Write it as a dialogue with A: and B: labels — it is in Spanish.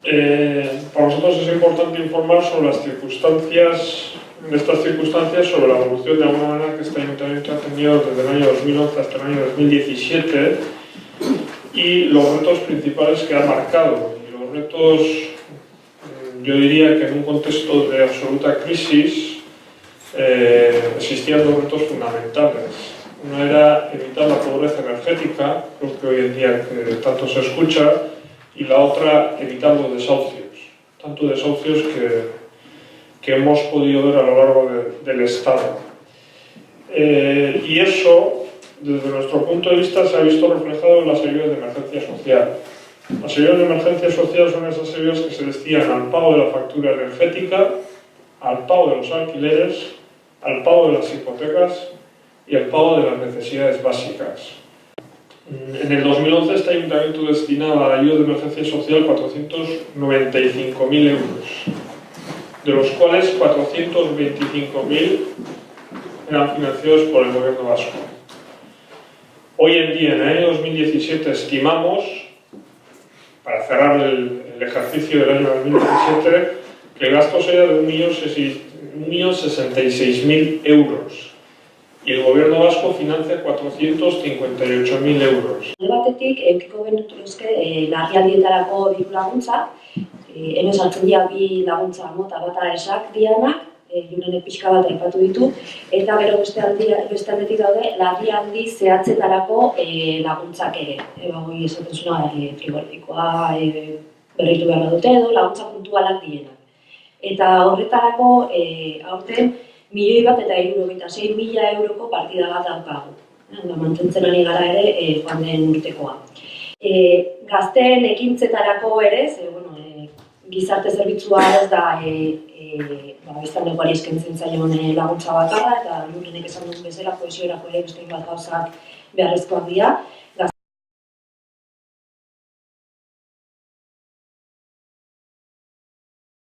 A: Para nosotros es importante informar sobre las circunstancias, en estas circunstancias, sobre la evolución de alguna manera que este ayuntamiento ha tenido desde el año 2011 hasta el año 2017 y los retos principales que ha marcado. Y los retos, yo diría que en un contexto de absoluta crisis existían dos retos fundamentales. Uno era evitar la pobreza energética, creo que hoy en día que tanto se escucha, y la otra, evitar los desahucios. Tanto desahucios que hemos podido ver a lo largo del Estado. Y eso, desde nuestro punto de vista, se ha visto reflejado en las ayudas de emergencia social. Las ayudas de emergencia social son esas ayudas que se destinan al pago de la factura energética, al pago de los alquileres, al pago de las hipotecas y al pago de las necesidades básicas. En el 2011 este ayuntamiento destinaba a la ayuda de emergencia social 495.000 euros, de los cuales 425.000 eran financiados por el gobierno vasco. Hoy en día, en el año 2017, estimamos, para cerrar el ejercicio del año 2017, que el gasto sería de 1.066.000 euros. Y el gobierno vasco financia 458.000 euros.
B: Alde batetik, eukiko genituzke larrialdietarako diru laguntza, hemen sartzen dira bi laguntza mota bata esak dianak, Julenek pixka bat aipatu ditu, eta gero beste aldetik daude larrialdi zehatzetarako laguntzak ere. Hori esaten zuna frigoritikoa berritu behar dute edo laguntza puntualak dienak. Eta horretarako aurten 1.176.000 euroko partida bat daukagu. Mantentzen ari gara ere joan den urtekoa. Gazteen ekintzetarako ere, gizarte zerbitzua ez da biztanlekoari eskaintzen zaion laguntza bakarra, eta Julenek esan duen bezala kohesiorako ere beste bat gauzak beharrezkoak dira.